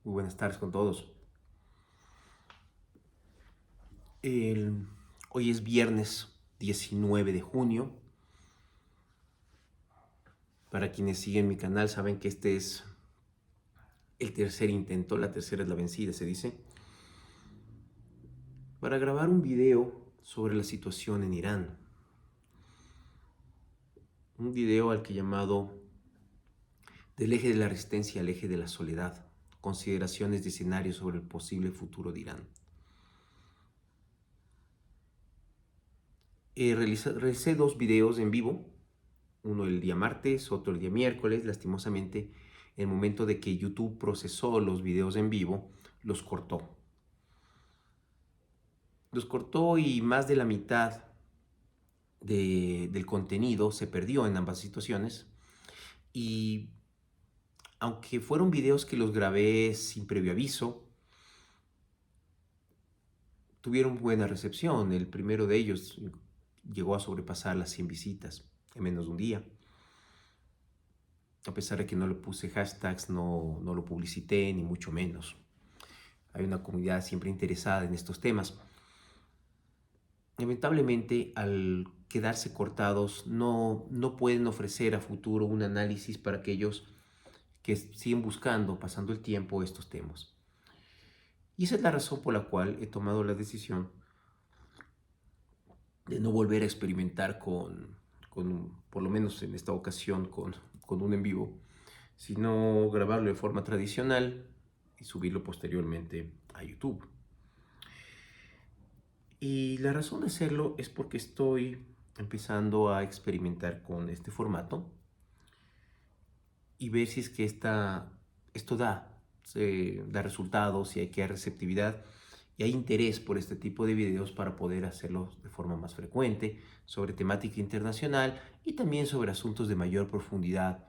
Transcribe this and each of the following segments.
Muy buenas tardes con todos. Hoy es viernes 19 de junio. Para quienes siguen mi canal saben que este es el tercer intento, la tercera es la vencida, se dice, para grabar un video sobre la situación en Irán. Un video al que he llamado Del eje de la resistencia al eje de la soledad, consideraciones de escenario sobre el posible futuro de Irán. Realicé dos videos en vivo, uno el día martes, otro el día miércoles. Lastimosamente, en el momento de que YouTube procesó los videos en vivo, los cortó. Los cortó y más de la mitad del contenido se perdió en ambas situaciones. Y aunque fueron videos que los grabé sin previo aviso, tuvieron buena recepción. El primero de ellos llegó a sobrepasar las 100 visitas en menos de un día. A pesar de que no le puse hashtags, no lo publicité, ni mucho menos. Hay una comunidad siempre interesada en estos temas. Lamentablemente, al quedarse cortados, no pueden ofrecer a futuro un análisis para aquellos que siguen buscando, pasando el tiempo, estos temas. Y esa es la razón por la cual he tomado la decisión de no volver a experimentar por lo menos en esta ocasión, con un en vivo, sino grabarlo de forma tradicional y subirlo posteriormente a YouTube. Y la razón de hacerlo es porque estoy empezando a experimentar con este formato y ver si es que esto da resultados, si hay que dar receptividad y hay interés por este tipo de videos para poder hacerlo de forma más frecuente sobre temática internacional y también sobre asuntos de mayor profundidad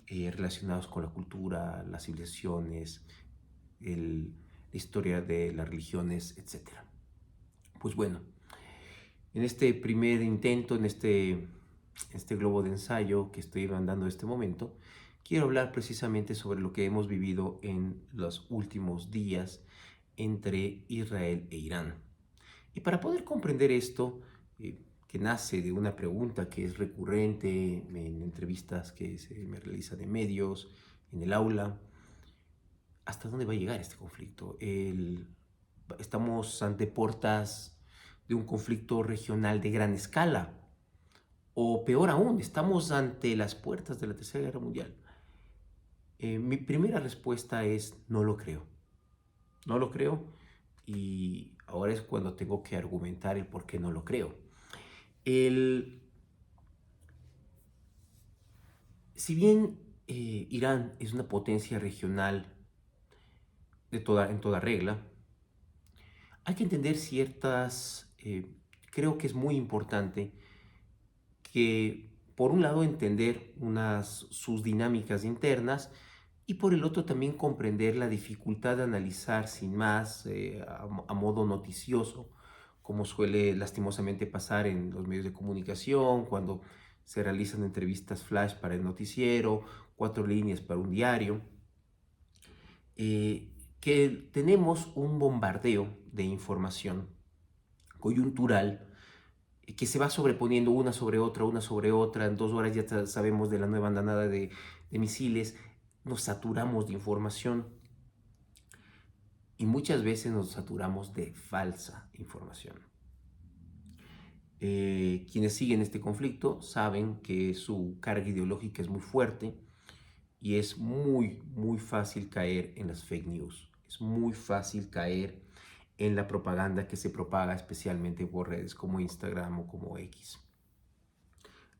relacionados con la cultura, las civilizaciones, la historia de las religiones, etc. Pues bueno, en este primer intento, en este globo de ensayo que estoy mandando en este momento, quiero hablar precisamente sobre lo que hemos vivido en los últimos días entre Israel e Irán. Y para poder comprender esto, que nace de una pregunta que es recurrente en entrevistas que se me realizan en medios, en el aula, ¿hasta dónde va a llegar este conflicto? Estamos ante puertas de un conflicto regional de gran escala, o peor aún, estamos ante las puertas de la Tercera Guerra Mundial. Mi primera respuesta es no lo creo. No lo creo y ahora es cuando tengo que argumentar el por qué no lo creo. Si bien Irán es una potencia regional en toda regla, hay que entender creo que es muy importante que, por un lado, entender sus dinámicas internas y por el otro también comprender la dificultad de analizar sin más, a modo noticioso, como suele lastimosamente pasar en los medios de comunicación, cuando se realizan entrevistas flash para el noticiero, 4 líneas para un diario, que tenemos un bombardeo de información coyuntural que se va sobreponiendo una sobre otra. En 2 horas ya sabemos de la nueva andanada de misiles. Nos saturamos de información y muchas veces nos saturamos de falsa información. Quienes siguen este conflicto saben que su carga ideológica es muy fuerte y es muy fácil caer en las fake news. Es muy fácil caer en la propaganda que se propaga especialmente por redes como Instagram o como X,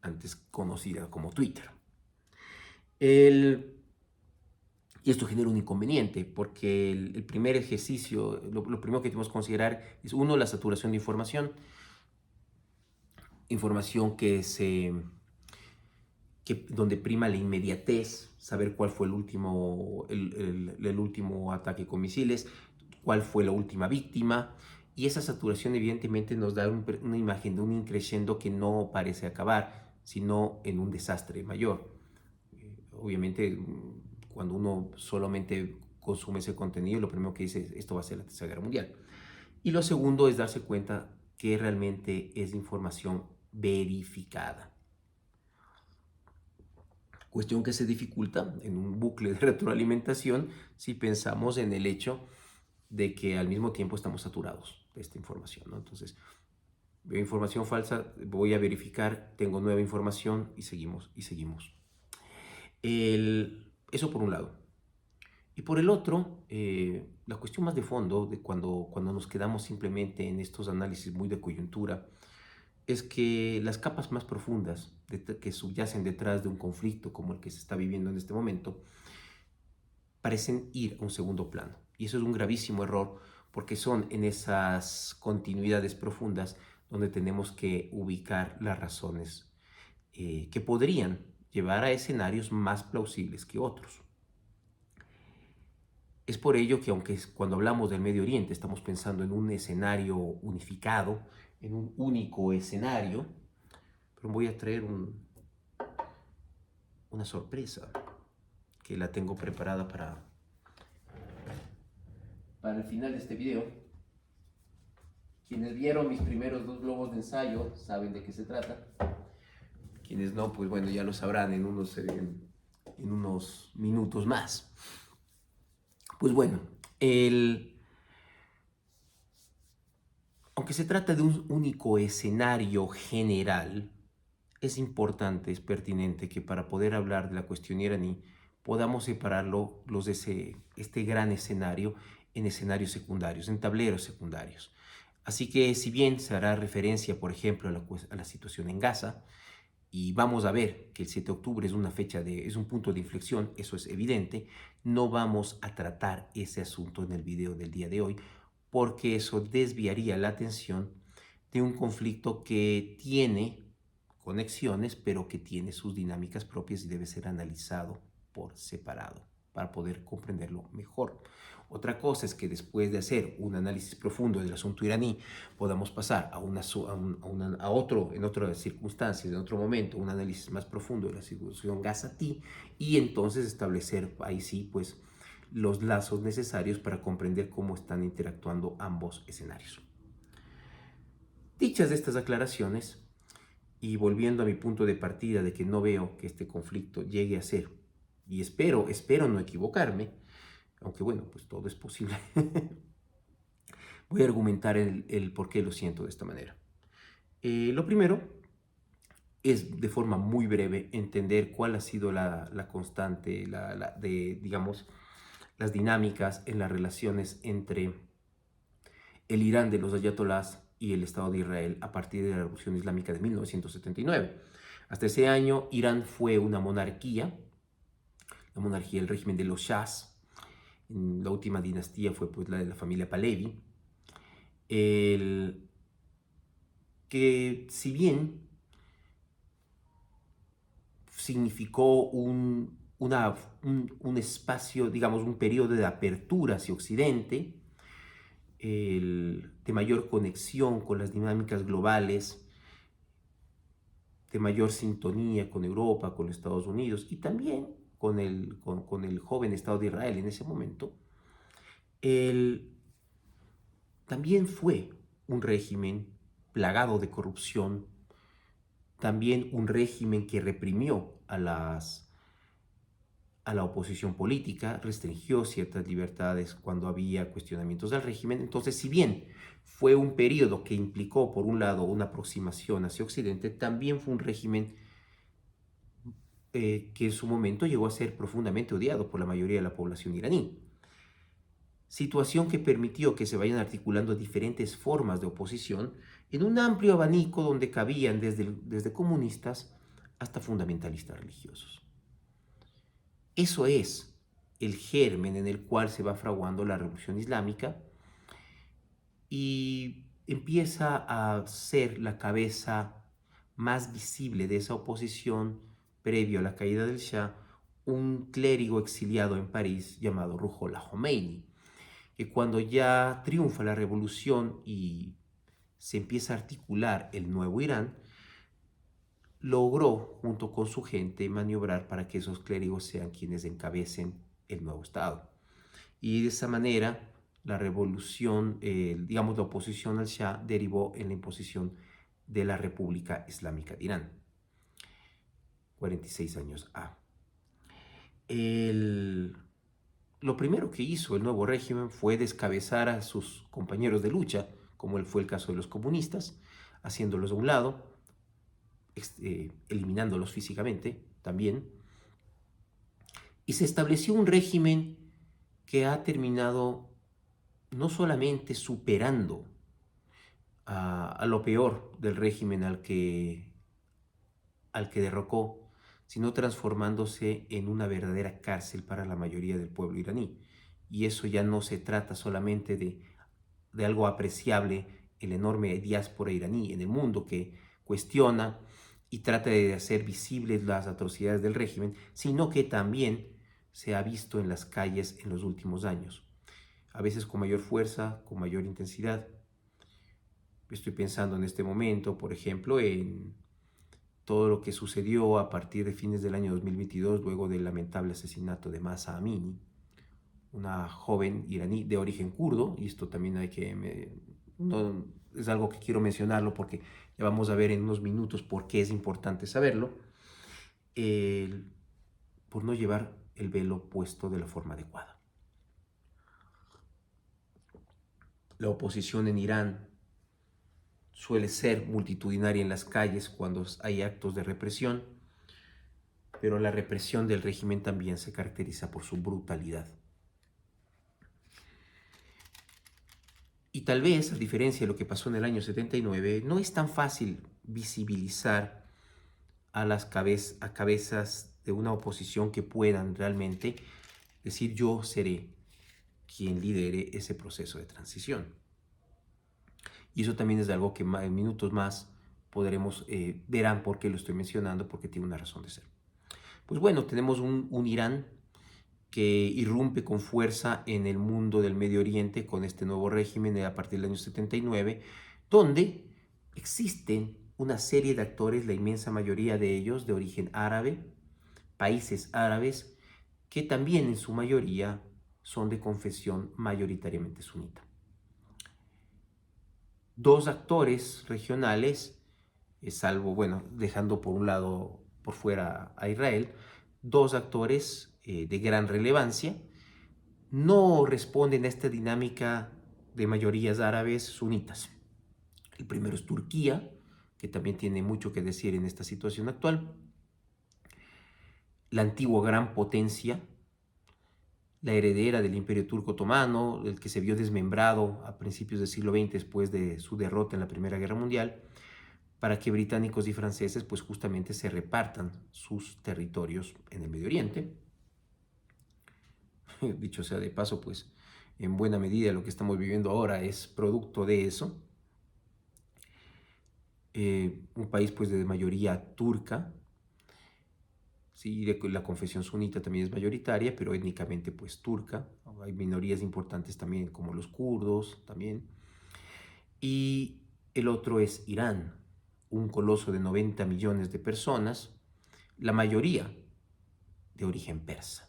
antes conocida como Twitter. Y esto genera un inconveniente porque el primer ejercicio, lo primero que tenemos que considerar es, uno, la saturación de información donde prima la inmediatez, saber cuál fue el último ataque con misiles, cuál fue la última víctima. Y esa saturación evidentemente nos da una imagen de un increciendo que no parece acabar, sino en un desastre mayor. Obviamente, cuando uno solamente consume ese contenido, lo primero que dice es, esto va a ser la Tercera Guerra Mundial. Y lo segundo es darse cuenta que realmente es información verificada. Cuestión que se dificulta en un bucle de retroalimentación si pensamos en el hecho de que al mismo tiempo estamos saturados de esta información, ¿no? Entonces, veo información falsa, voy a verificar, tengo nueva información y seguimos y seguimos. Eso por un lado. Y por el otro, la cuestión más de fondo de cuando nos quedamos simplemente en estos análisis muy de coyuntura, es que las capas más profundas que subyacen detrás de un conflicto como el que se está viviendo en este momento, parecen ir a un segundo plano. Y eso es un gravísimo error porque son en esas continuidades profundas donde tenemos que ubicar las razones que podrían llevar a escenarios más plausibles que otros. Es por ello que aunque cuando hablamos del Medio Oriente estamos pensando en un escenario unificado, en un único escenario, pero voy a traer una sorpresa que la tengo preparada para el final de este video. Quienes vieron mis primeros 2 globos de ensayo saben de qué se trata. Quienes no, pues bueno, ya lo sabrán en unos minutos más. Pues bueno, aunque se trata de un único escenario general, es importante, es pertinente que para poder hablar de la cuestión iraní podamos separarlo este gran escenario en escenarios secundarios, en tableros secundarios. Así que si bien se hará referencia, por ejemplo, a la situación en Gaza, y vamos a ver que el 7 de octubre es una es un punto de inflexión, eso es evidente, no vamos a tratar ese asunto en el video del día de hoy, porque eso desviaría la atención de un conflicto que tiene conexiones, pero que tiene sus dinámicas propias y debe ser analizado por separado para poder comprenderlo mejor. Otra cosa es que después de hacer un análisis profundo del asunto iraní, podamos pasar a otro, en otras circunstancias, en otro momento, un análisis más profundo de la situación gazatí y entonces establecer ahí sí, pues, los lazos necesarios para comprender cómo están interactuando ambos escenarios. Dichas estas aclaraciones, y volviendo a mi punto de partida de que no veo que este conflicto llegue a ser, y espero no equivocarme, aunque bueno, pues todo es posible, voy a argumentar el por qué lo siento de esta manera. Lo primero es, de forma muy breve, entender cuál ha sido la constante digamos, las dinámicas en las relaciones entre el Irán de los ayatolás y el Estado de Israel a partir de la Revolución Islámica de 1979. Hasta ese año, Irán fue una monarquía, el régimen de los Shahs. La última dinastía fue pues la de la familia Pahlavi, que si bien significó un espacio, digamos, un periodo de apertura hacia Occidente, de mayor conexión con las dinámicas globales, de mayor sintonía con Europa, con los Estados Unidos y también con el joven Estado de Israel en ese momento, también fue un régimen plagado de corrupción, también un régimen que reprimió a la oposición política, restringió ciertas libertades cuando había cuestionamientos del régimen. Entonces, si bien fue un periodo que implicó, por un lado, una aproximación hacia Occidente, también fue un régimen que en su momento llegó a ser profundamente odiado por la mayoría de la población iraní. Situación que permitió que se vayan articulando diferentes formas de oposición en un amplio abanico donde cabían desde comunistas hasta fundamentalistas religiosos. Eso es el germen en el cual se va fraguando la Revolución Islámica y empieza a ser la cabeza más visible de esa oposición previo a la caída del Shah, un clérigo exiliado en París llamado Ruhollah Khomeini, que cuando ya triunfa la revolución y se empieza a articular el nuevo Irán, logró, junto con su gente, maniobrar para que esos clérigos sean quienes encabecen el nuevo Estado. Y de esa manera la revolución, digamos la oposición al Shah derivó en la imposición de la República Islámica de Irán. 46 años A. Lo primero que hizo el nuevo régimen fue descabezar a sus compañeros de lucha, como fue el caso de los comunistas, haciéndolos a un lado, eliminándolos físicamente también, y se estableció un régimen que ha terminado no solamente superando a lo peor del régimen al que derrocó, sino transformándose en una verdadera cárcel para la mayoría del pueblo iraní. Y eso ya no se trata solamente de algo apreciable en la enorme diáspora iraní en el mundo que cuestiona y trata de hacer visibles las atrocidades del régimen, sino que también se ha visto en las calles en los últimos años, a veces con mayor fuerza, con mayor intensidad. Estoy pensando en este momento, por ejemplo, en todo lo que sucedió a partir de fines del año 2022, luego del lamentable asesinato de Mahsa Amini, una joven iraní de origen kurdo, y esto también no, es algo que quiero mencionarlo porque ya vamos a ver en unos minutos por qué es importante saberlo, por no llevar el velo puesto de la forma adecuada. La oposición en Irán suele ser multitudinaria en las calles cuando hay actos de represión, pero la represión del régimen también se caracteriza por su brutalidad. Y tal vez, a diferencia de lo que pasó en el año 79, no es tan fácil visibilizar a cabezas de una oposición que puedan realmente decir: yo seré quien lidere ese proceso de transición. Y eso también es algo que en minutos más verán por qué lo estoy mencionando, porque tiene una razón de ser. Pues bueno, tenemos un Irán que irrumpe con fuerza en el mundo del Medio Oriente con este nuevo régimen a partir del año 79, donde existen una serie de actores, la inmensa mayoría de ellos de origen árabe, países árabes, que también en su mayoría son de confesión mayoritariamente sunita. Dos actores regionales, salvo, bueno, dejando por un lado, por fuera a Israel, dos actores de gran relevancia, no responden a esta dinámica de mayorías árabes sunitas. El primero es Turquía, que también tiene mucho que decir en esta situación actual. La antigua gran potencia, la heredera del Imperio Turco Otomano, el que se vio desmembrado a principios del siglo XX después de su derrota en la Primera Guerra Mundial, para que británicos y franceses pues justamente se repartan sus territorios en el Medio Oriente. Dicho sea de paso, pues en buena medida lo que estamos viviendo ahora es producto de eso. Un país pues de mayoría turca, sí, la confesión sunita también es mayoritaria, pero étnicamente pues turca. Hay minorías importantes también como los kurdos también. Y el otro es Irán, un coloso de 90 millones de personas, la mayoría de origen persa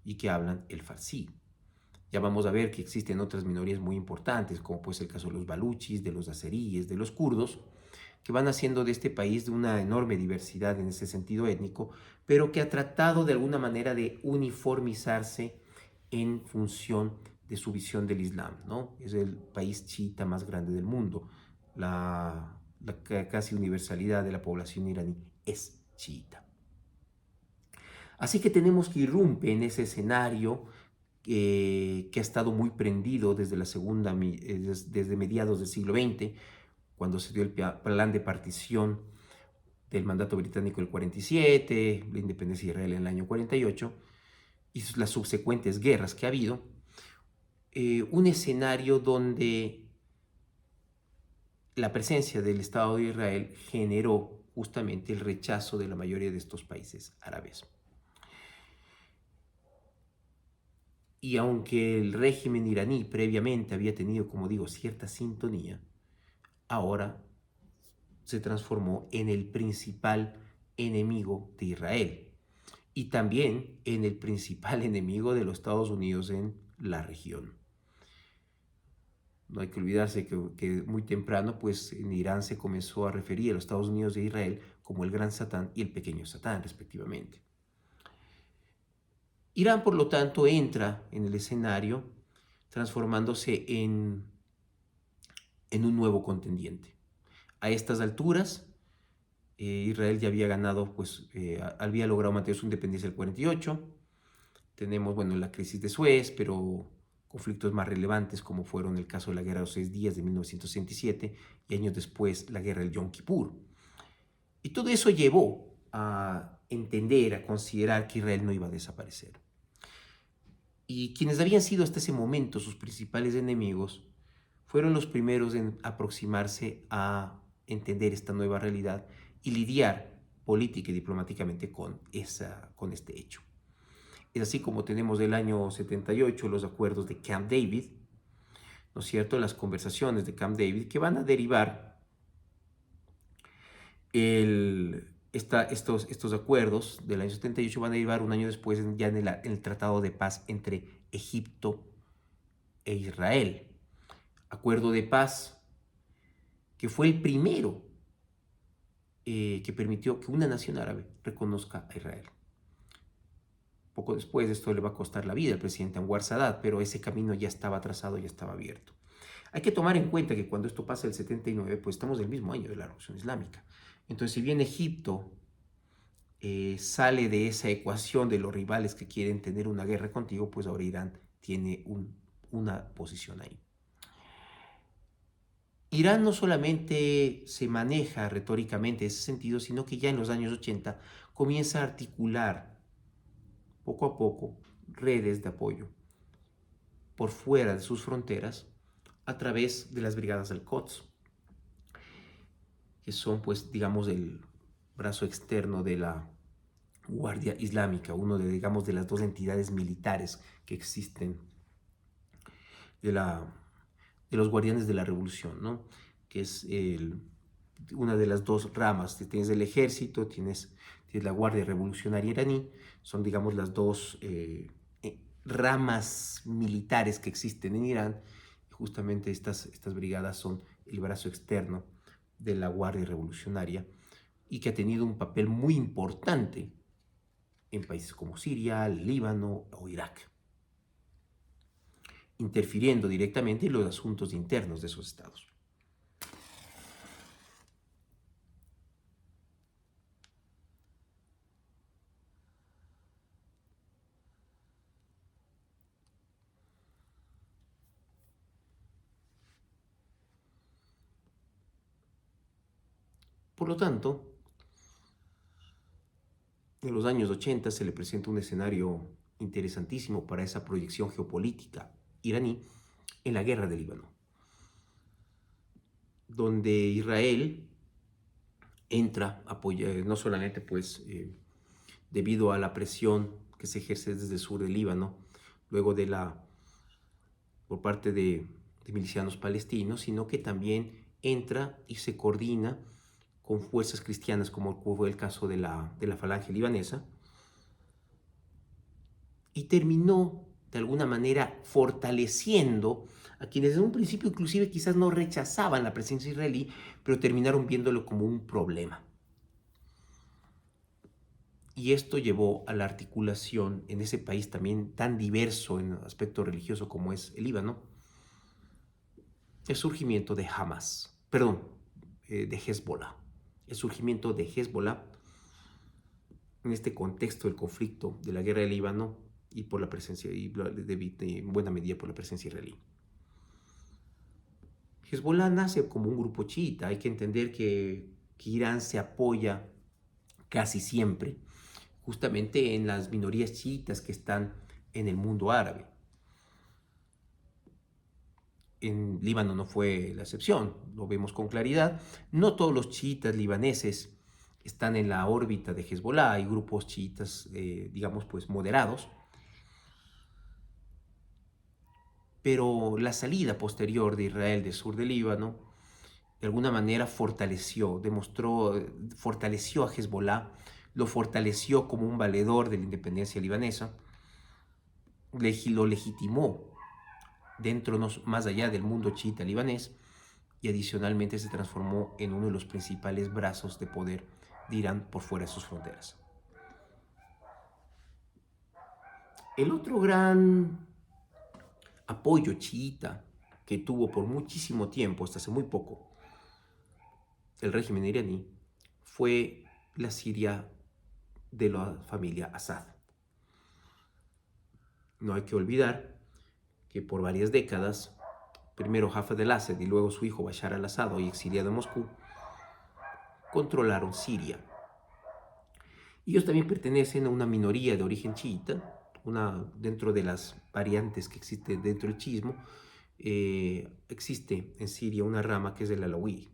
y que hablan el farsí. Ya vamos a ver que existen otras minorías muy importantes, como puede ser el caso de los baluchis, de los azeríes, de los kurdos, que van haciendo de este país de una enorme diversidad en ese sentido étnico, pero que ha tratado de alguna manera de uniformizarse en función de su visión del Islam, ¿no? Es el país chiita más grande del mundo. La casi universalidad de la población iraní es chiita. Así que tenemos que irrumpe en ese escenario que ha estado muy prendido desde desde mediados del siglo XX, cuando se dio el plan de partición del mandato británico en el 47, la independencia de Israel en el año 48 y las subsecuentes guerras que ha habido, un escenario donde la presencia del Estado de Israel generó justamente el rechazo de la mayoría de estos países árabes. Y aunque el régimen iraní previamente había tenido, como digo, cierta sintonía, ahora se transformó en el principal enemigo de Israel. y también en el principal enemigo de los Estados Unidos en la región. No hay que olvidarse que muy temprano, pues en Irán se comenzó a referir a los Estados Unidos de Israel como el gran Satán y el pequeño Satán, respectivamente. Irán, por lo tanto, entra en el escenario transformándose en un nuevo contendiente. A estas alturas, Israel ya había ganado, pues había logrado mantener su independencia en el 48. Tenemos, bueno, la crisis de Suez, pero conflictos más relevantes como fueron el caso de la Guerra de los 6 días de 1967 y años después la Guerra del Yom Kippur. Y todo eso llevó a entender, a considerar que Israel no iba a desaparecer. Y quienes habían sido hasta ese momento sus principales enemigos fueron los primeros en aproximarse a entender esta nueva realidad y lidiar política y diplomáticamente con este hecho. Es así como tenemos del año 78 los acuerdos de Camp David, ¿no es cierto? Las conversaciones de Camp David que van a derivar estos acuerdos del año 78 van a derivar un año después ya en el Tratado de Paz entre Egipto e Israel. Acuerdo de paz que fue el primero que permitió que una nación árabe reconozca a Israel. Poco después esto le va a costar la vida al presidente Anwar Sadat, pero ese camino ya estaba trazado, ya estaba abierto. Hay que tomar en cuenta que cuando esto pasa el 79, pues estamos del mismo año de la Revolución Islámica. Entonces, si bien Egipto sale de esa ecuación de los rivales que quieren tener una guerra contigo, pues ahora Irán tiene una posición ahí. Irán no solamente se maneja retóricamente en ese sentido, sino que ya en los años 80 comienza a articular poco a poco redes de apoyo por fuera de sus fronteras a través de las brigadas Al-Quds, que son, pues, digamos, el brazo externo de la Guardia Islámica, uno de, digamos, de las dos entidades militares que existen de los guardianes de la revolución, ¿no? Que es una de las dos ramas. Tienes el ejército, tienes la Guardia Revolucionaria iraní, son, digamos, las dos ramas militares que existen en Irán. Y justamente estas brigadas son el brazo externo de la Guardia Revolucionaria y que ha tenido un papel muy importante en países como Siria, Líbano o Irak, interfiriendo directamente en los asuntos internos de esos estados. Por lo tanto, en los años 80 se le presenta un escenario interesantísimo para esa proyección geopolítica iraní en la guerra del Líbano, donde Israel entra, apoya, no solamente pues debido a la presión que se ejerce desde el sur del Líbano, luego por parte de milicianos palestinos, sino que también entra y se coordina con fuerzas cristianas, como fue el caso de la falange libanesa, y terminó de alguna manera fortaleciendo a quienes en un principio inclusive quizás no rechazaban la presencia israelí, pero terminaron viéndolo como un problema. Y esto llevó a la articulación en ese país también tan diverso en aspecto religioso como es el Líbano, el surgimiento de Hamas, de Hezbollah. El surgimiento de Hezbollah en este contexto del conflicto de la guerra del Líbano y por la presencia, y en buena medida por la presencia israelí. Hezbollah nace como un grupo chiita. Hay que entender que Irán se apoya casi siempre justamente en las minorías chiitas que están en el mundo árabe. En Líbano no fue la excepción, lo vemos con claridad. No todos los chiitas libaneses están en la órbita de Hezbollah, hay grupos chiitas, digamos, pues moderados. Pero la salida posterior de Israel del sur del Líbano, de alguna manera fortaleció a Hezbollah lo fortaleció como un valedor de la independencia libanesa, lo legitimó dentro, más allá del mundo chiita libanés, y adicionalmente se transformó en uno de los principales brazos de poder de Irán por fuera de sus fronteras. El otro gran apoyo chiita que tuvo por muchísimo tiempo, hasta hace muy poco, el régimen iraní, fue la Siria de la familia Assad. No hay que olvidar que por varias décadas, primero Hafez al-Assad y luego su hijo Bashar al-Assad, hoy exiliado en Moscú, controlaron Siria. Ellos también pertenecen a una minoría de origen chiita, dentro de las variantes que existen dentro del chiismo. Existe en Siria una rama que es el alauí.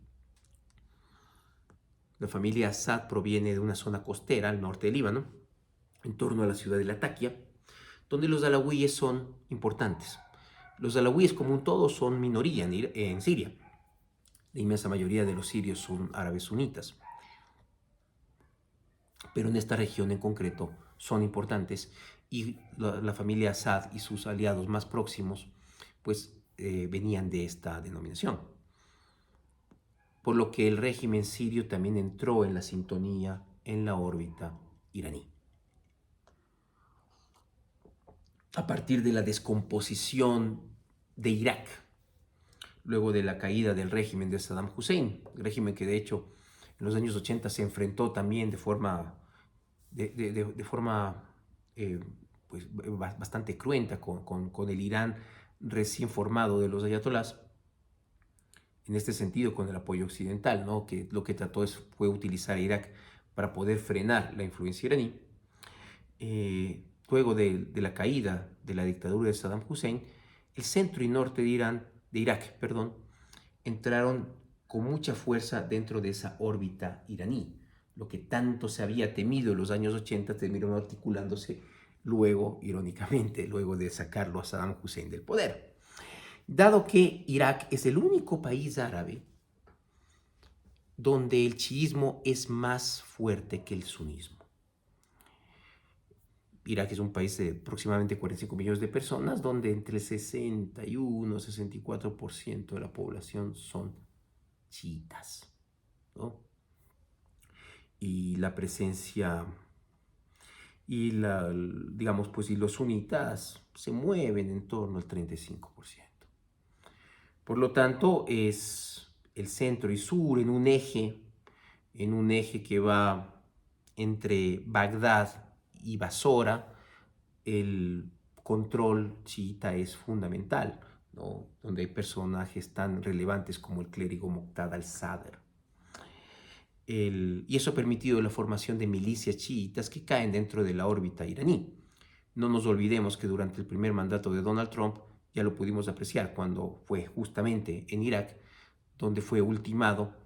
La familia Assad proviene de una zona costera al norte del Líbano, en torno a la ciudad de Latakia, donde los alauíes son importantes. Los alauíes, como un todo, son minoría en Siria. La inmensa mayoría de los sirios son árabes sunitas. Pero en esta región en concreto son importantes, y la familia Assad y sus aliados más próximos pues venían de esta denominación. Por lo que el régimen sirio también entró en la sintonía, en la órbita iraní. A partir de la descomposición de Irak, luego de la caída del régimen de Saddam Hussein, el régimen que de hecho en los años 80 se enfrentó también de forma pues, bastante cruenta con el Irán recién formado de los ayatolás, en este sentido con el apoyo occidental, ¿no? Que lo que trató fue utilizar a Irak para poder frenar la influencia iraní. Luego de la caída de la dictadura de Saddam Hussein, el centro y norte de Irak, entraron con mucha fuerza dentro de esa órbita iraní. Lo que tanto se había temido en los años 80 terminó articulándose luego, irónicamente, luego de sacarlo a Saddam Hussein del poder. Dado que Irak es el único país árabe donde el chiismo es más fuerte que el sunismo. Irak es un país de aproximadamente 45 millones de personas, donde entre el 61 y 64% de la población son chiitas, ¿no? Y la presencia y digamos, pues, y los sunitas se mueven en torno al 35%. Por lo tanto, es el centro y sur en un eje que va entre Bagdad y Basora. El control chiita es fundamental, ¿no? Donde hay personajes tan relevantes como el clérigo Muqtada al-Sadr. Y eso ha permitido la formación de milicias chiitas que caen dentro de la órbita iraní. No nos olvidemos que durante el primer mandato de Donald Trump ya lo pudimos apreciar cuando fue justamente en Irak donde fue ultimado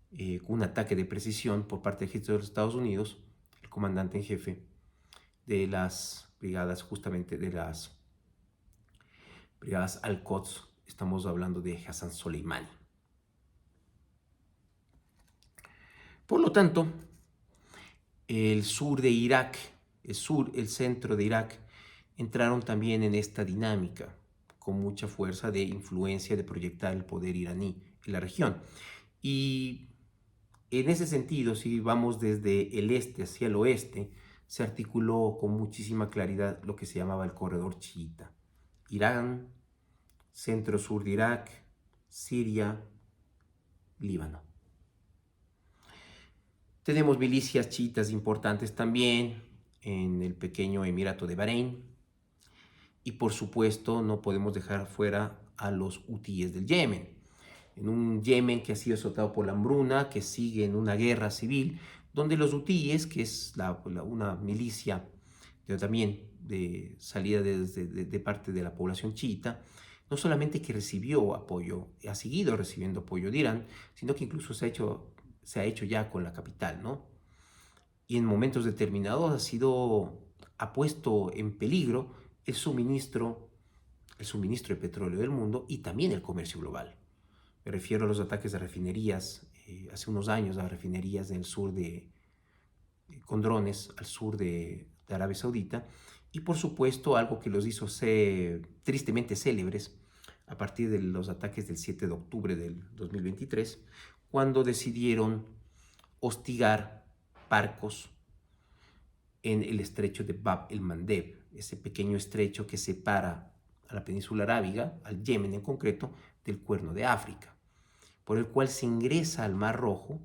con un ataque de precisión por parte del ejército de los Estados Unidos, el comandante en jefe de las brigadas, justamente de las brigadas Al-Quds. Estamos hablando de Hassan Soleimani. Por lo tanto, el sur de Irak, el centro de Irak, entraron también en esta dinámica con mucha fuerza de influencia, de proyectar el poder iraní en la región. Y en ese sentido, si vamos desde el este hacia el oeste, se articuló con muchísima claridad lo que se llamaba el corredor chiita. Irán, centro-sur de Irak, Siria, Líbano. Tenemos milicias chiitas importantes también en el pequeño Emirato de Bahrein. Y por supuesto no podemos dejar fuera a los hutíes del Yemen. En un Yemen que ha sido azotado por la hambruna, que sigue en una guerra civil, donde los hutíes, que es una milicia también de salida de parte de la población chiita, no solamente que recibió apoyo, ha seguido recibiendo apoyo de Irán, sino que incluso se ha hecho ya con la capital, ¿no? Y en momentos determinados ha puesto en peligro el suministro de petróleo del mundo y también el comercio global. Me refiero a los ataques a refinerías, hace unos años a refinerías en el sur de con drones al sur de Arabia Saudita. Y por supuesto algo que los hizo ser tristemente célebres a partir de los ataques del 7 de octubre del 2023, cuando decidieron hostigar barcos en el estrecho de Bab el-Mandeb, ese pequeño estrecho que separa a la península arábiga, al Yemen en concreto, del Cuerno de África, por el cual se ingresa al Mar Rojo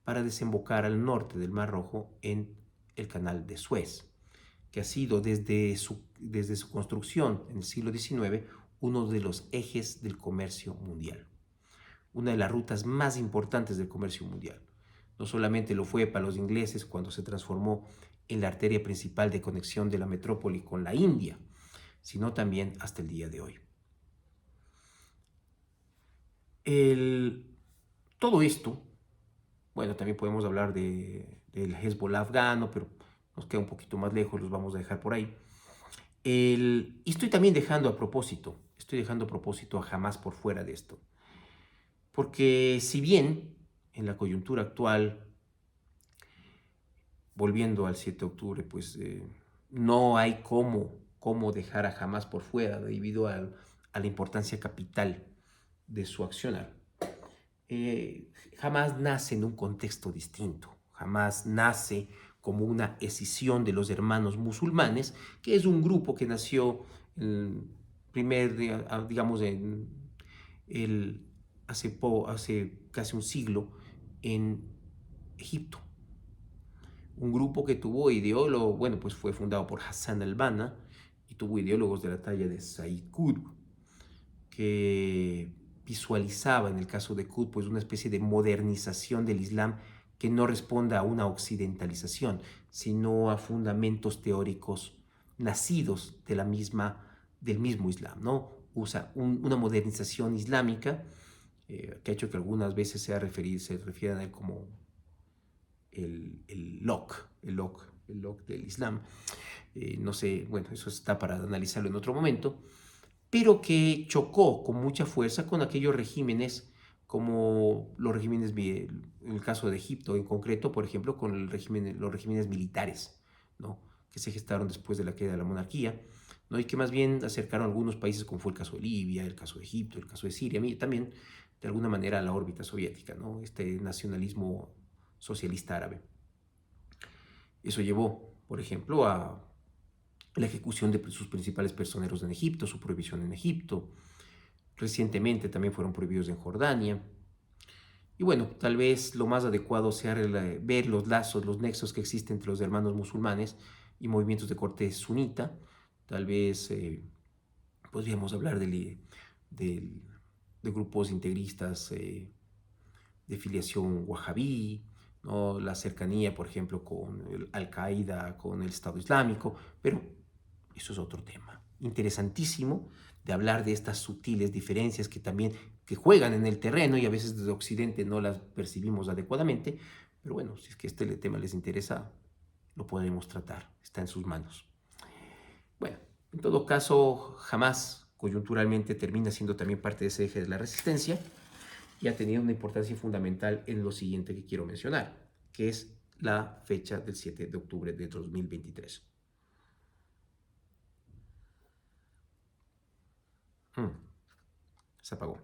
para desembocar al norte del Mar Rojo en el Canal de Suez, que ha sido desde su construcción en el siglo XIX uno de los ejes del comercio mundial, una de las rutas más importantes del comercio mundial. No solamente lo fue para los ingleses cuando se transformó en la arteria principal de conexión de la metrópoli con la India, sino también hasta el día de hoy. Todo esto, bueno, también podemos hablar del Hezbollah afgano, pero nos queda un poquito más lejos, los vamos a dejar por ahí. Y estoy también dejando a propósito a Hamas por fuera de esto. Porque si bien en la coyuntura actual, volviendo al 7 de octubre, pues no hay cómo dejar a Hamas por fuera debido a la importancia capital de su accionar. Hamas nace en un contexto distinto. Hamas nace como una escisión de los hermanos musulmanes, que es un grupo que nació digamos, hace casi un siglo en Egipto. Un grupo que tuvo ideólogos, bueno, pues fue fundado por Hassan al-Banna y tuvo ideólogos de la talla de Said Qutb, que visualizaba en el caso de Qutb pues una especie de modernización del Islam que no responda a una occidentalización, sino a fundamentos teóricos nacidos del mismo Islam, ¿no? Usa una modernización islámica que ha hecho que algunas veces se refieran a él como el Locke del Islam. No sé, bueno, eso está para analizarlo en otro momento, pero que chocó con mucha fuerza con aquellos regímenes como los regímenes, en el caso de Egipto en concreto, por ejemplo, con los regímenes militares, ¿no? Que se gestaron después de la queda de la monarquía, ¿no? Y que más bien acercaron a algunos países, como fue el caso de Libia, el caso de Egipto, el caso de Siria, y también de alguna manera a la órbita soviética, ¿no? Este nacionalismo socialista árabe. Eso llevó, por ejemplo, a la ejecución de sus principales personeros en Egipto, su prohibición en Egipto. Recientemente también fueron prohibidos en Jordania. Y bueno, tal vez lo más adecuado sea ver los lazos, los nexos que existen entre los hermanos musulmanes y movimientos de corte sunita. Tal vez podríamos hablar de grupos integristas de filiación wahabí, ¿no? La cercanía, por ejemplo, con Al-Qaeda, con el Estado Islámico, pero eso es otro tema interesantísimo de hablar de estas sutiles diferencias que juegan en el terreno y a veces desde Occidente no las percibimos adecuadamente, pero bueno, si es que este tema les interesa, lo podremos tratar, está en sus manos. Bueno, en todo caso, Hamas coyunturalmente termina siendo también parte de ese eje de la resistencia y ha tenido una importancia fundamental en lo siguiente que quiero mencionar, que es la fecha del 7 de octubre de 2023. Se apagó.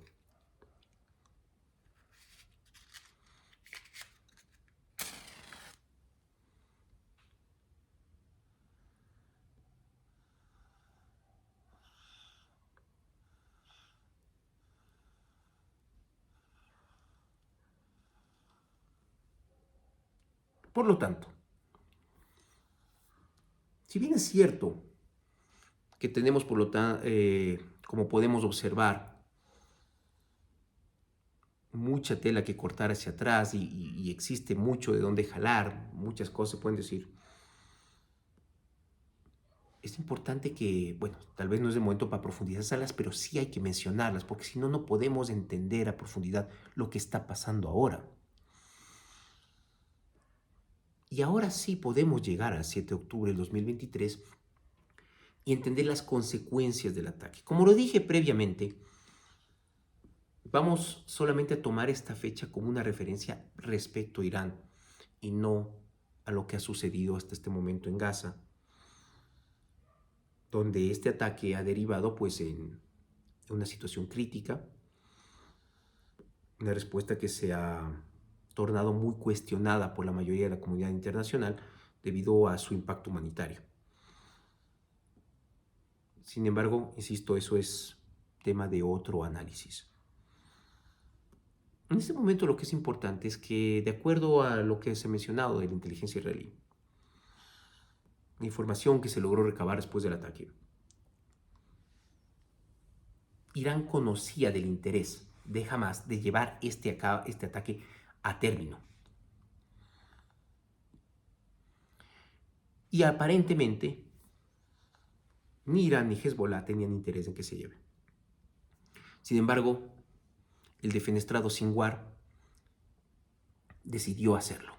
Por lo tanto, si bien es cierto que tenemos, por lo tanto, como podemos observar, mucha tela que cortar hacia atrás y existe mucho de dónde jalar, muchas cosas se pueden decir, es importante que, bueno, tal vez no es el momento para profundizarlas, pero sí hay que mencionarlas, porque si no, no podemos entender a profundidad lo que está pasando ahora. Y ahora sí podemos llegar al 7 de octubre del 2023 y entender las consecuencias del ataque. Como lo dije previamente, vamos solamente a tomar esta fecha como una referencia respecto a Irán y no a lo que ha sucedido hasta este momento en Gaza, donde este ataque ha derivado pues en una situación crítica, una respuesta que se ha tornado muy cuestionada por la mayoría de la comunidad internacional debido a su impacto humanitario. Sin embargo, insisto, eso es tema de otro análisis. En este momento lo que es importante es que, de acuerdo a lo que se ha mencionado de la inteligencia israelí, la información que se logró recabar después del ataque, Irán conocía del interés de Hamás de llevar este ataque a término. Y aparentemente, ni Irán ni Hezbollah tenían interés en que se lleve. Sin embargo, el defenestrado Sinwar decidió hacerlo.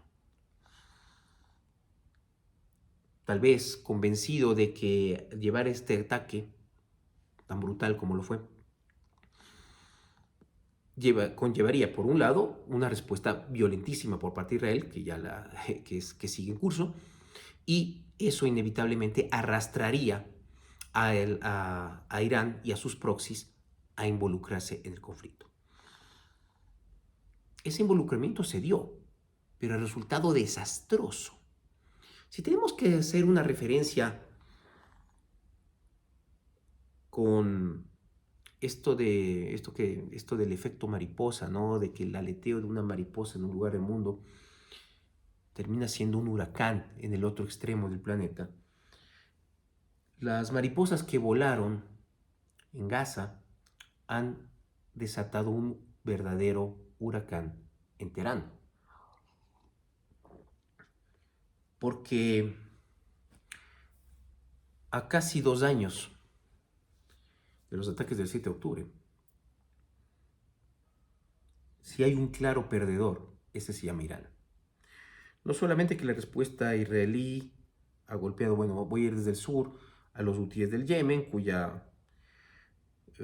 Tal vez convencido de que llevar este ataque, tan brutal como lo fue, conllevaría, por un lado, una respuesta violentísima por parte de Israel, que sigue en curso, y eso inevitablemente arrastraría a Irán y a sus proxies a involucrarse en el conflicto. Ese involucramiento se dio, pero el resultado desastroso. Si tenemos que hacer una referencia con esto del efecto mariposa, ¿no? De que el aleteo de una mariposa en un lugar del mundo termina siendo un huracán en el otro extremo del planeta. Las mariposas que volaron en Gaza han desatado un verdadero huracán en Teherán. Porque a casi 2 años de los ataques del 7 de octubre, si hay un claro perdedor, ese se llama Irán. No solamente que la respuesta israelí ha golpeado, bueno, voy a ir desde el sur a los hutíes del Yemen,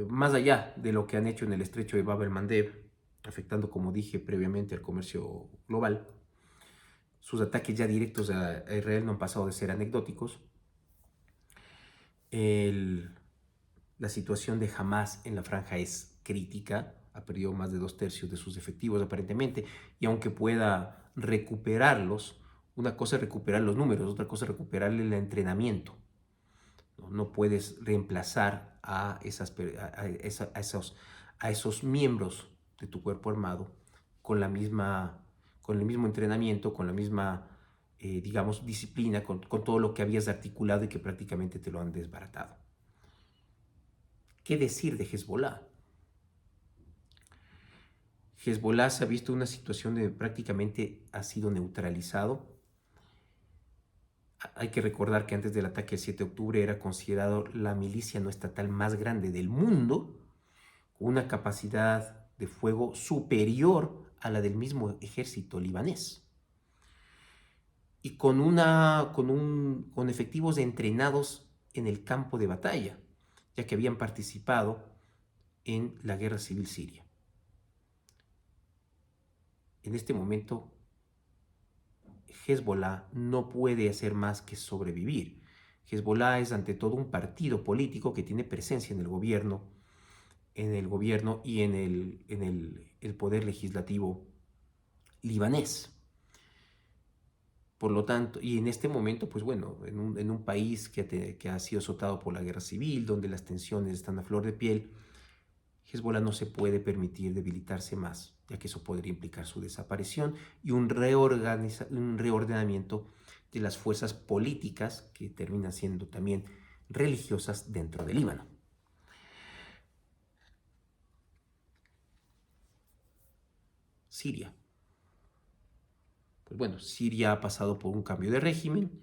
más allá de lo que han hecho en el estrecho de Bab el-Mandeb, afectando, como dije previamente, al comercio global, sus ataques ya directos a Israel no han pasado de ser anecdóticos. La situación de Hamás en la franja es crítica, ha perdido más de 2/3 de sus efectivos aparentemente, y aunque pueda recuperarlos, una cosa es recuperar los números, otra cosa es recuperar el entrenamiento. No puedes reemplazar a esos miembros de tu cuerpo armado con el mismo entrenamiento, con la misma, digamos, disciplina, con todo lo que habías articulado y que prácticamente te lo han desbaratado. ¿Qué decir de Hezbollah? Hezbollah se ha visto en una situación de prácticamente ha sido neutralizado. Hay que recordar que antes del ataque del 7 de octubre era considerado la milicia no estatal más grande del mundo, con una capacidad de fuego superior a la del mismo ejército libanés. Y con efectivos entrenados en el campo de batalla, ya que habían participado en la guerra civil siria. En este momento, Hezbollah no puede hacer más que sobrevivir. Hezbollah es ante todo un partido político que tiene presencia en el gobierno y en el poder legislativo libanés. Por lo tanto, y en este momento, pues bueno, en un país que ha sido azotado por la guerra civil, donde las tensiones están a flor de piel, Hezbollah no se puede permitir debilitarse más, ya que eso podría implicar su desaparición y un reordenamiento de las fuerzas políticas que terminan siendo también religiosas dentro del Líbano. Siria. Pues bueno, Siria ha pasado por un cambio de régimen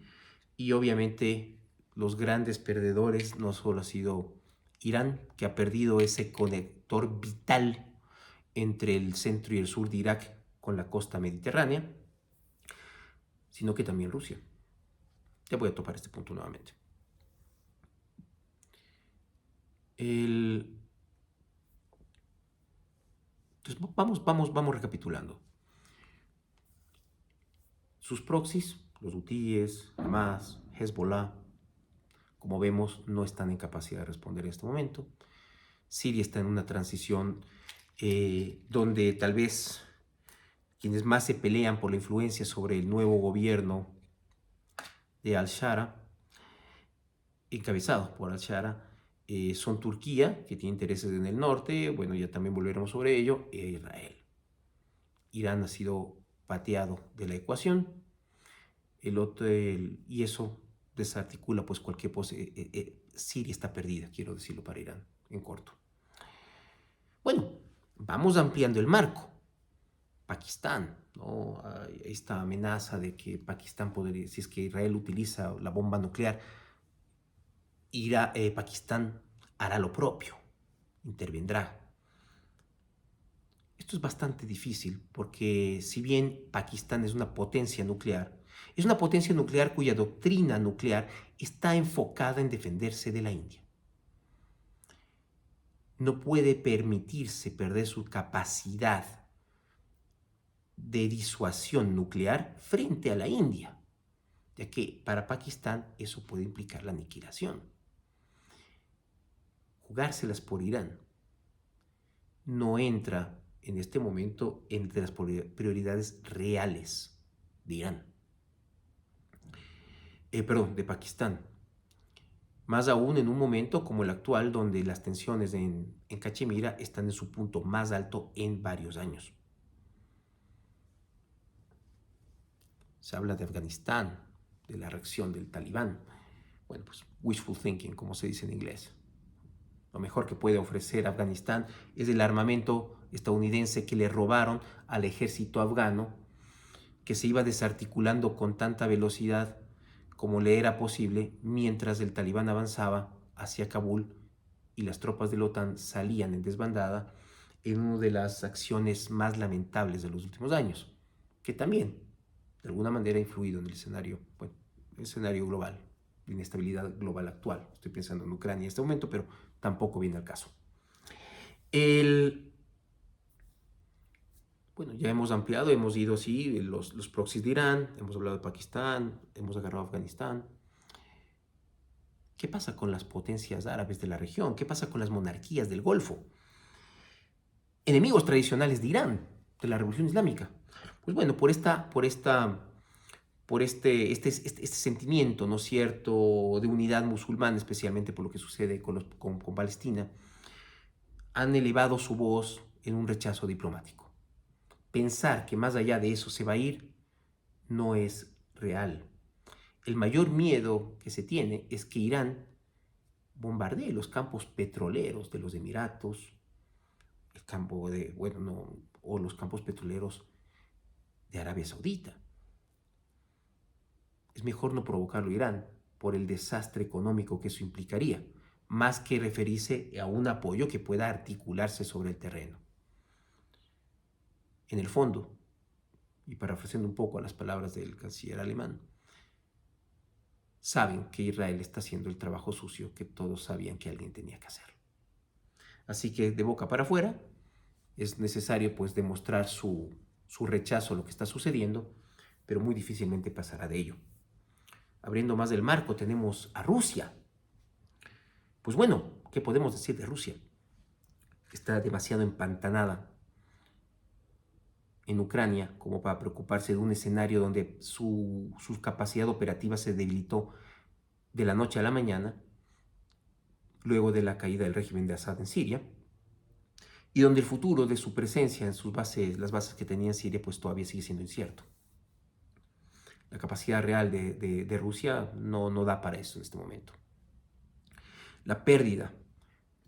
y obviamente los grandes perdedores no solo ha sido Irán, que ha perdido ese conector vital entre el centro y el sur de Irak con la costa mediterránea, sino que también Rusia. Ya voy a topar este punto nuevamente. Entonces vamos recapitulando. Sus proxies los hutíes, Hamas, Hezbollah, como vemos, no están en capacidad de responder en este momento. Siria está en una transición donde tal vez quienes más se pelean por la influencia sobre el nuevo gobierno de al-Shara, encabezado por al-Shara, son Turquía, que tiene intereses en el norte, bueno, ya también volveremos sobre ello, e Israel. Irán ha sido pateado de la ecuación, y eso desarticula pues cualquier Siria está perdida, quiero decirlo para Irán, en corto. Bueno, vamos ampliando el marco. Pakistán, ¿no? Hay esta amenaza de que Pakistán podría, si es que Israel utiliza la bomba nuclear, Pakistán hará lo propio, intervendrá. Esto es bastante difícil porque si bien Pakistán es una potencia nuclear cuya doctrina nuclear está enfocada en defenderse de la India. No puede permitirse perder su capacidad de disuasión nuclear frente a la India, ya que para Pakistán eso puede implicar la aniquilación. Jugárselas por Irán no entra en este momento entre las prioridades reales de Irán. De Pakistán. Más aún en un momento como el actual, donde las tensiones en Cachemira están en su punto más alto en varios años. Se habla de Afganistán, de la reacción del Talibán. Bueno, pues wishful thinking, como se dice en inglés. Lo mejor que puede ofrecer Afganistán es el armamento estadounidense que le robaron al ejército afgano, que se iba desarticulando con tanta velocidad como le era posible mientras el Talibán avanzaba hacia Kabul y las tropas de la OTAN salían en desbandada en una de las acciones más lamentables de los últimos años, que también de alguna manera ha influido en el escenario global, de inestabilidad global actual. Estoy pensando en Ucrania en este momento, pero tampoco viene al caso. Bueno, ya hemos ampliado, hemos ido así, los proxies de Irán, hemos hablado de Pakistán, hemos agarrado Afganistán. ¿Qué pasa con las potencias árabes de la región? ¿Qué pasa con las monarquías del Golfo? Enemigos tradicionales de Irán, de la Revolución Islámica. Pues bueno, por este sentimiento, ¿no es cierto?, de unidad musulmana, especialmente por lo que sucede con Palestina, han elevado su voz en un rechazo diplomático. Pensar que más allá de eso se va a ir no es real. El mayor miedo que se tiene es que Irán bombardee los campos petroleros de los Emiratos, o los campos petroleros de Arabia Saudita. Es mejor no provocarlo Irán por el desastre económico que eso implicaría, más que referirse a un apoyo que pueda articularse sobre el terreno. En el fondo, y parafraseando un poco a las palabras del canciller alemán, saben que Israel está haciendo el trabajo sucio que todos sabían que alguien tenía que hacer. Así que de boca para afuera es necesario pues demostrar su rechazo a lo que está sucediendo, pero muy difícilmente pasará de ello. Abriendo más del marco tenemos a Rusia. Pues bueno, ¿qué podemos decir de Rusia? Está demasiado empantanada en Ucrania como para preocuparse de un escenario donde su capacidad operativa se debilitó de la noche a la mañana, luego de la caída del régimen de Assad en Siria, y donde el futuro de su presencia en sus bases, las bases que tenía en Siria, pues todavía sigue siendo incierto. La capacidad real de Rusia no da para eso en este momento. La pérdida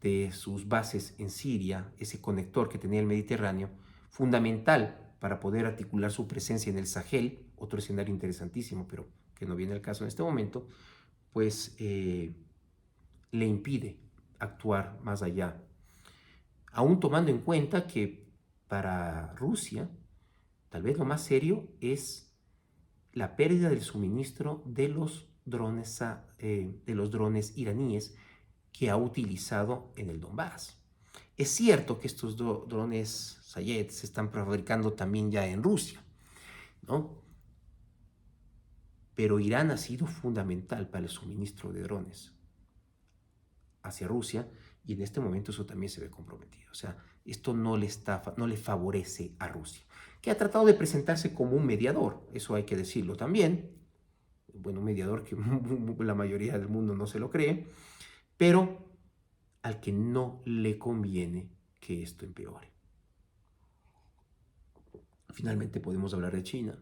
de sus bases en Siria, ese conector que tenía el Mediterráneo, fundamental para poder articular su presencia en el Sahel, otro escenario interesantísimo, pero que no viene al caso en este momento, pues le impide actuar más allá. Aún tomando en cuenta que para Rusia, tal vez lo más serio es la pérdida del suministro de los drones iraníes que ha utilizado en el Donbass. Es cierto que estos drones Sayed se están fabricando también ya en Rusia, ¿no? pero Irán ha sido fundamental para el suministro de drones hacia Rusia y en este momento eso también se ve comprometido. O sea, esto no le favorece a Rusia, que ha tratado de presentarse como un mediador, eso hay que decirlo también. Bueno, un mediador que la mayoría del mundo no se lo cree, pero al que no le conviene que esto empeore. Finalmente podemos hablar de China.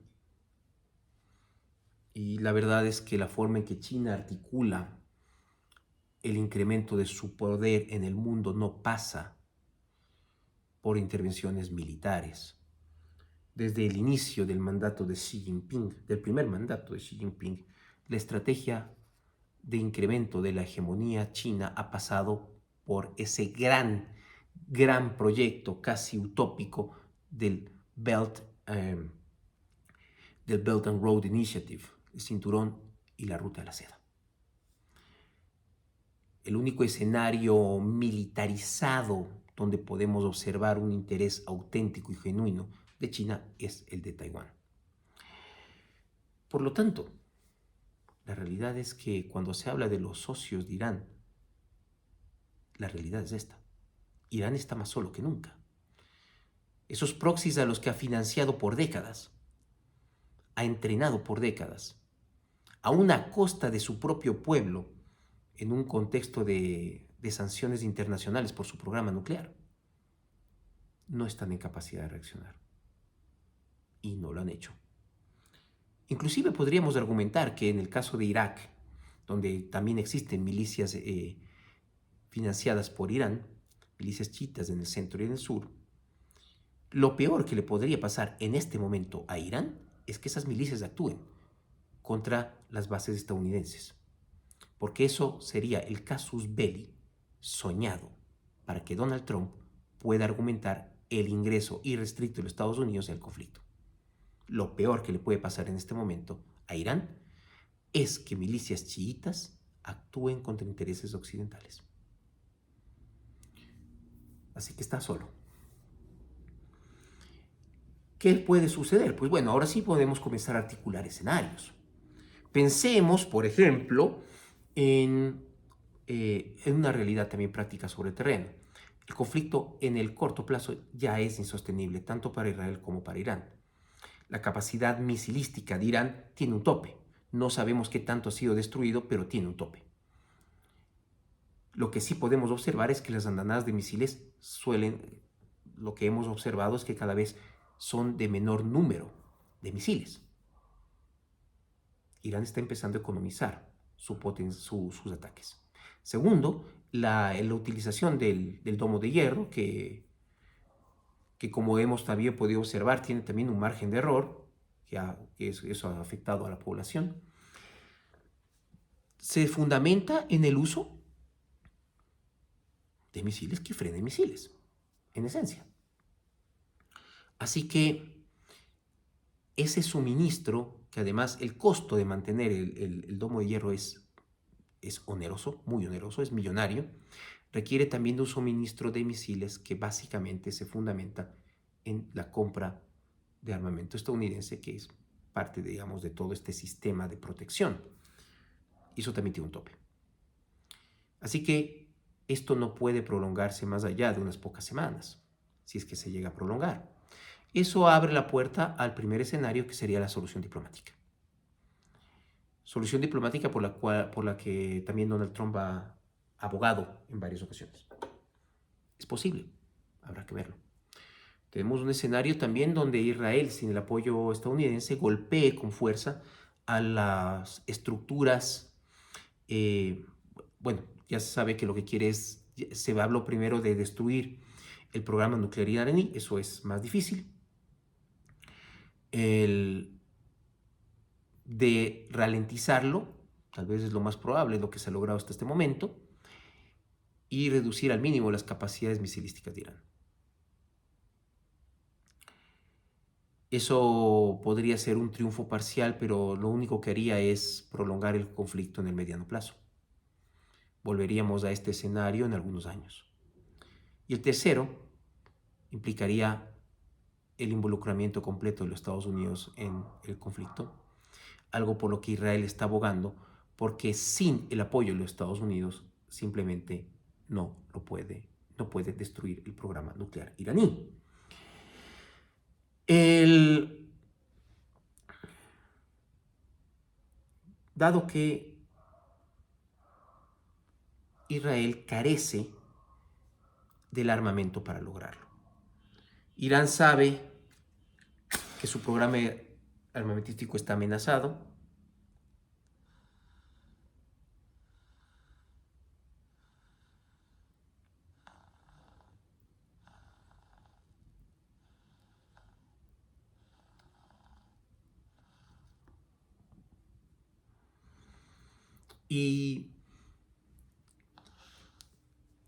Y la verdad es que la forma en que China articula el incremento de su poder en el mundo no pasa por intervenciones militares. Desde el inicio del mandato de Xi Jinping, del primer mandato de Xi Jinping, la estrategia de incremento de la hegemonía china ha pasado por ese gran proyecto casi utópico del Belt and Road Initiative, el cinturón y la ruta de la seda. El único escenario militarizado donde podemos observar un interés auténtico y genuino de China es el de Taiwán. Por lo tanto, la realidad es que cuando se habla de los socios de Irán, la realidad es esta. Irán está más solo que nunca. Esos proxies a los que ha financiado por décadas, ha entrenado por décadas, a una costa de su propio pueblo, en un contexto de sanciones internacionales por su programa nuclear, no están en capacidad de reaccionar. Y no lo han hecho. Inclusive podríamos argumentar que en el caso de Irak, donde también existen milicias financiadas por Irán, milicias chiitas en el centro y en el sur, lo peor que le podría pasar en este momento a Irán es que esas milicias actúen contra las bases estadounidenses, porque eso sería el casus belli soñado para que Donald Trump pueda argumentar el ingreso irrestricto de los Estados Unidos en el conflicto. Lo peor que le puede pasar en este momento a Irán es que milicias chiitas actúen contra intereses occidentales. Así que está solo. ¿Qué puede suceder? Pues bueno, ahora sí podemos comenzar a articular escenarios. Pensemos, por ejemplo, en una realidad también práctica sobre el terreno. El conflicto en el corto plazo ya es insostenible, tanto para Israel como para Irán. La capacidad misilística de Irán tiene un tope. No sabemos qué tanto ha sido destruido, pero tiene un tope. Lo que sí podemos observar es que las andanadas de misiles lo que hemos observado es que cada vez son de menor número de misiles. Irán está empezando a economizar sus ataques. Segundo, la utilización del domo de hierro, que como hemos también podido observar, tiene también un margen de error, que eso ha afectado a la población. Se fundamenta en el uso de misiles que frenen misiles, en esencia. Así que ese suministro, que además el costo de mantener el domo de hierro es oneroso, muy oneroso, es millonario, requiere también de un suministro de misiles que básicamente se fundamenta en la compra de armamento estadounidense, que es parte, digamos, de todo este sistema de protección. Y eso también tiene un tope. Así que esto no puede prolongarse más allá de unas pocas semanas, si es que se llega a prolongar. Eso abre la puerta al primer escenario, que sería la solución diplomática. Solución diplomática por la que también Donald Trump ha abogado en varias ocasiones. Es posible, habrá que verlo. Tenemos un escenario también donde Israel, sin el apoyo estadounidense, golpee con fuerza a las estructuras. Bueno, ya se sabe que lo que quiere es, se habló primero de destruir el programa nuclear iraní, eso es más difícil. De ralentizarlo, tal vez es lo más probable, es lo que se ha logrado hasta este momento, y reducir al mínimo las capacidades misilísticas de Irán. Eso podría ser un triunfo parcial, pero lo único que haría es prolongar el conflicto en el mediano plazo. Volveríamos a este escenario en algunos años. Y el tercero implicaría el involucramiento completo de los Estados Unidos en el conflicto, algo por lo que Israel está abogando, porque sin el apoyo de los Estados Unidos simplemente no puede destruir el programa nuclear iraní. Dado que Israel carece del armamento para lograrlo, Irán sabe que su programa armamentístico está amenazado. Y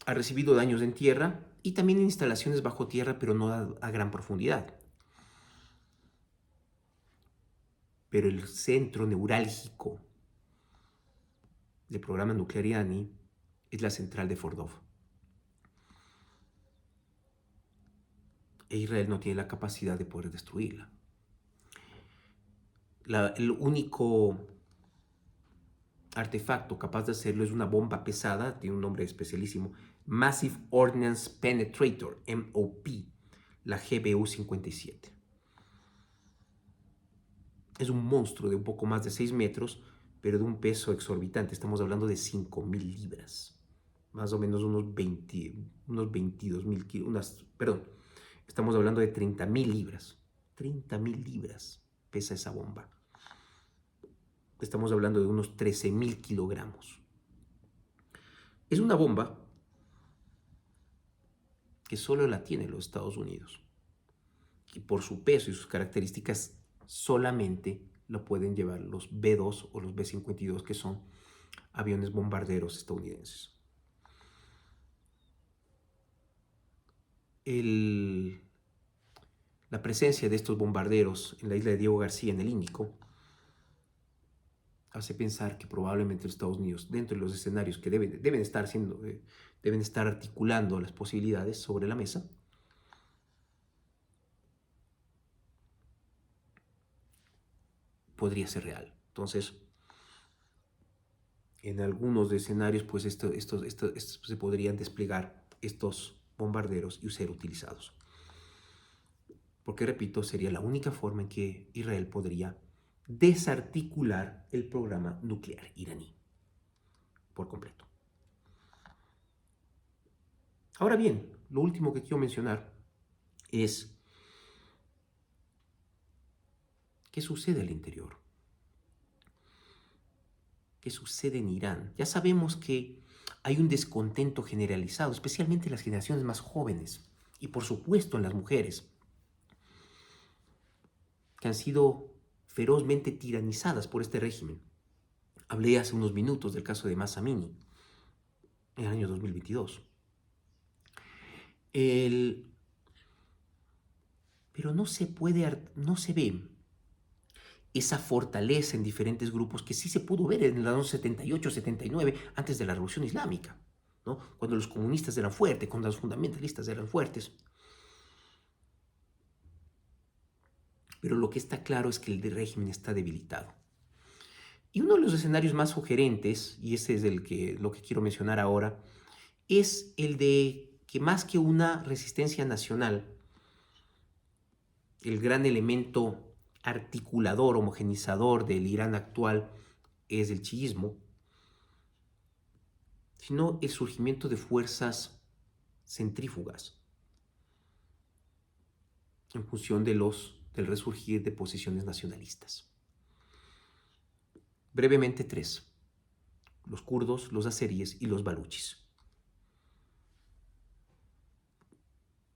ha recibido daños en tierra y también en instalaciones bajo tierra, pero no a gran profundidad. Pero el centro neurálgico del programa nuclear iraní es la central de Fordov. E Israel no tiene la capacidad de poder destruirla. El único artefacto capaz de hacerlo es una bomba pesada, tiene un nombre especialísimo, Massive Ordnance Penetrator, MOP, la GBU-57. Es un monstruo de un poco más de 6 metros, pero de un peso exorbitante. Estamos hablando de 5.000 libras, más o menos unos 22.000 kilos, perdón, estamos hablando de 30.000 libras. 30.000 libras pesa esa bomba. Estamos hablando de unos 13.000 kilogramos. Es una bomba que solo la tienen los Estados Unidos. Y por su peso y sus características solamente lo pueden llevar los B-2 o los B-52, que son aviones bombarderos estadounidenses. La presencia de estos bombarderos en la isla de Diego García, en el Índico, hace pensar que probablemente los Estados Unidos, dentro de los escenarios que deben estar articulando las posibilidades sobre la mesa, podría ser real. Entonces, en algunos escenarios, pues se podrían desplegar estos bombarderos y ser utilizados. Porque, repito, sería la única forma en que Israel podría desarticular el programa nuclear iraní por completo. Ahora bien, lo último que quiero mencionar es qué sucede al interior. ¿Qué sucede en Irán? Ya sabemos que hay un descontento generalizado, especialmente en las generaciones más jóvenes y por supuesto en las mujeres, que han sido ferozmente tiranizadas por este régimen. Hablé hace unos minutos del caso de Mahsa Amini en el año 2022. Pero no se ve esa fortaleza en diferentes grupos que sí se pudo ver en los años 78, 79, antes de la Revolución Islámica, ¿no? Cuando los comunistas eran fuertes, cuando los fundamentalistas eran fuertes. Pero lo que está claro es que el régimen está debilitado. Y uno de los escenarios más sugerentes, y ese es lo que quiero mencionar ahora, es el de que más que una resistencia nacional, el gran elemento articulador, homogenizador del Irán actual es el chiismo, sino el surgimiento de fuerzas centrífugas en función del resurgir de posiciones nacionalistas. Brevemente tres: los kurdos, los azeríes y los baluchis.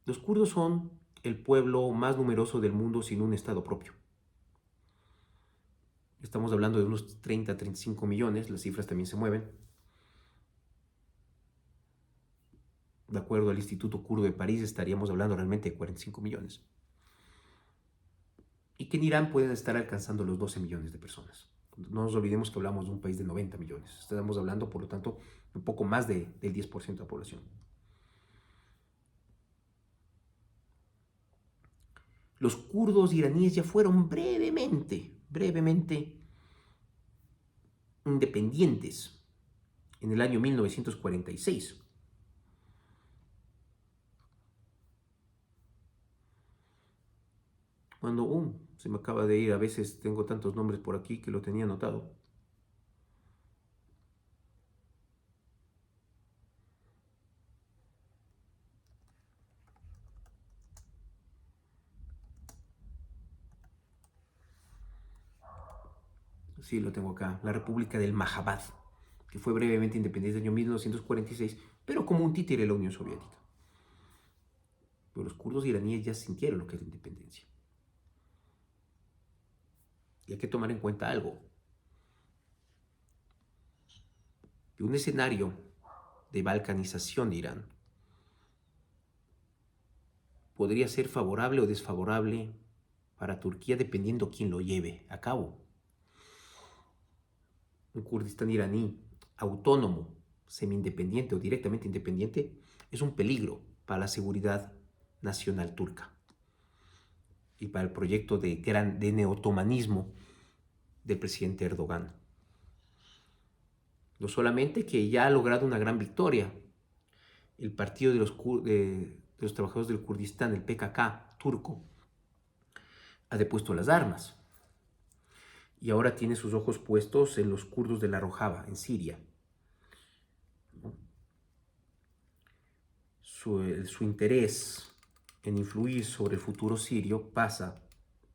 Los kurdos son el pueblo más numeroso del mundo sin un estado propio. Estamos hablando de unos 30 a 35 millones, las cifras también se mueven. De acuerdo al Instituto Kurdo de París, estaríamos hablando realmente de 45 millones. Y que en Irán pueden estar alcanzando los 12 millones de personas. No nos olvidemos que hablamos de un país de 90 millones. Estamos hablando, por lo tanto, un poco más del 10% de la población. Los kurdos iraníes ya fueron brevemente independientes en el año 1946. Cuando se me acaba de ir, a veces tengo tantos nombres por aquí que lo tenía anotado. Sí, lo tengo acá. La República del Mahabad, que fue brevemente independiente en el año 1946, pero como un títere de la Unión Soviética. Pero los kurdos iraníes ya sintieron lo que es la independencia. Y hay que tomar en cuenta algo. Que un escenario de balcanización de Irán podría ser favorable o desfavorable para Turquía dependiendo quién lo lleve a cabo. Un Kurdistán iraní autónomo, semi-independiente o directamente independiente es un peligro para la seguridad nacional turca y para el proyecto de neotomanismo del presidente Erdogan. No solamente que ya ha logrado una gran victoria, el partido de los trabajadores del Kurdistán, el PKK turco, ha depuesto las armas y ahora tiene sus ojos puestos en los kurdos de la Rojava, en Siria. Su interés en influir sobre el futuro sirio pasa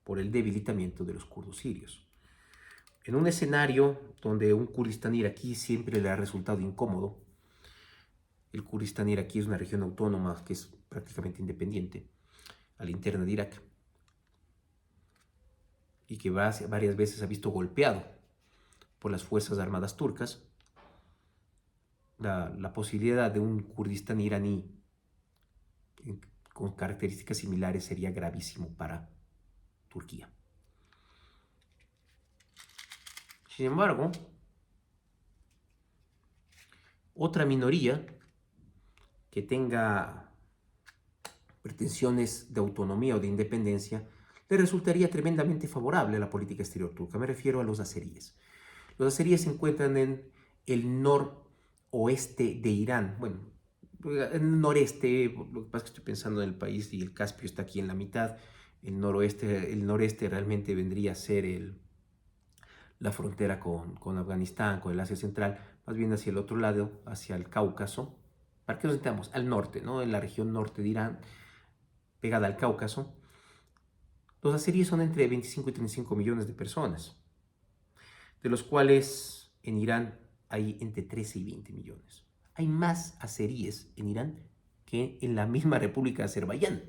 por el debilitamiento de los kurdos sirios. En un escenario donde un Kurdistán iraquí siempre le ha resultado incómodo, el Kurdistán iraquí es una región autónoma que es prácticamente independiente a la interna de Irak y que varias veces ha visto golpeado por las fuerzas armadas turcas. La posibilidad de un Kurdistán iraní con características similares sería gravísimo para Turquía. Sin embargo, otra minoría que tenga pretensiones de autonomía o de independencia le resultaría tremendamente favorable a la política exterior turca. Me refiero a los azeríes. Los azeríes se encuentran en el noroeste de Irán. Bueno, en el noreste, lo que pasa es que estoy pensando en el país y el Caspio está aquí en la mitad. El noreste realmente vendría a ser la frontera con Afganistán, con el Asia Central, más bien hacia el otro lado, hacia el Cáucaso. ¿Para qué nos sentamos? Al norte, ¿no? En la región norte de Irán, pegada al Cáucaso. Los azeríes son entre 25 y 35 millones de personas, de los cuales en Irán hay entre 13 y 20 millones. Hay más azeríes en Irán que en la misma República de Azerbaiyán,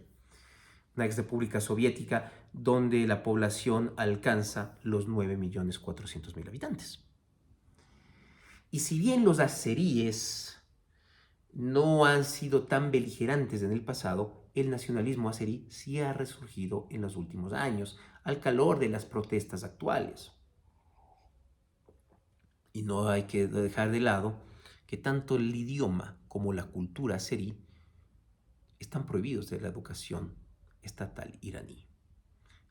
una ex república soviética donde la población alcanza los 9.400.000 habitantes. Y si bien los azeríes no han sido tan beligerantes en el pasado, el nacionalismo azerí sí ha resurgido en los últimos años, al calor de las protestas actuales. Y no hay que dejar de lado que tanto el idioma como la cultura azerí están prohibidos de la educación estatal iraní.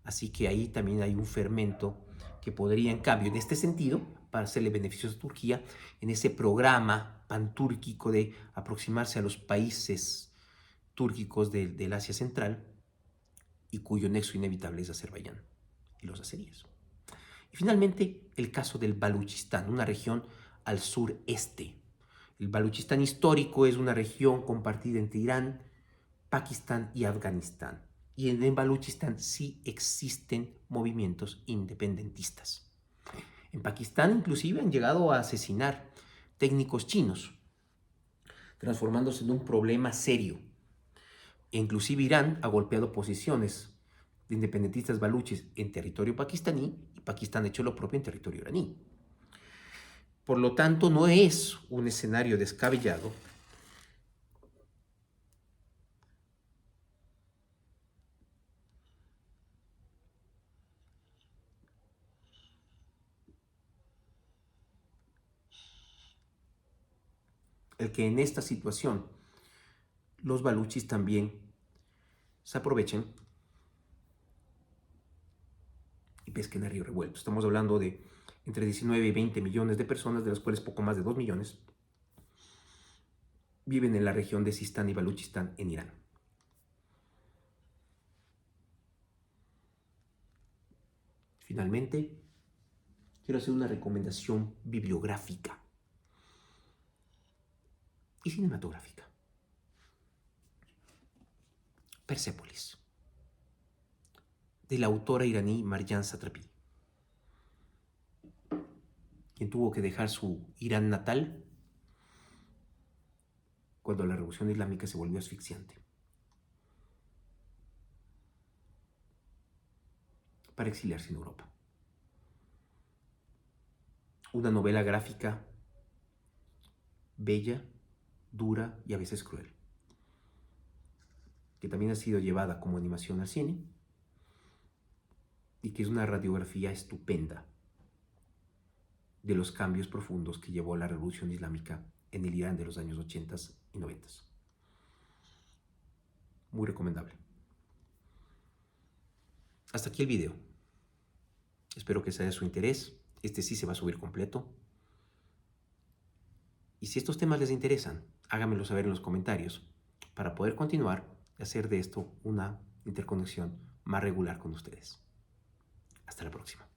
Así que ahí también hay un fermento que podría, en cambio, en este sentido, para hacerle beneficios a Turquía, en ese programa pantúrquico de aproximarse a los países túrquicos del Asia Central y cuyo nexo inevitable es Azerbaiyán y los azeríes. Y finalmente, el caso del Baluchistán, una región al sureste. El Baluchistán histórico es una región compartida entre Irán, Pakistán y Afganistán. Y en el Baluchistán sí existen movimientos independentistas. En Pakistán inclusive han llegado a asesinar técnicos chinos, transformándose en un problema serio. E inclusive Irán ha golpeado posiciones de independentistas baluches en territorio pakistaní y Pakistán ha hecho lo propio en territorio iraní. Por lo tanto, no es un escenario descabellado el que en esta situación los baluchis también se aprovechen y pesquen a río revuelto. Estamos hablando de entre 19 y 20 millones de personas, de las cuales poco más de 2 millones viven en la región de Sistán y Baluchistán en Irán. Finalmente, quiero hacer una recomendación bibliográfica y cinematográfica. Persépolis, de la autora iraní Marjan Satrapi, quien tuvo que dejar su Irán natal cuando la revolución islámica se volvió asfixiante, para exiliarse en Europa. Una novela gráfica bella, dura y a veces cruel, que también ha sido llevada como animación al cine y que es una radiografía estupenda de los cambios profundos que llevó la revolución islámica en el Irán de los años 80 y 90. Muy recomendable. Hasta aquí el video. Espero que sea de su interés. Este sí se va a subir completo. Y si estos temas les interesan, háganmelo saber en los comentarios para poder continuar y hacer de esto una interconexión más regular con ustedes. Hasta la próxima.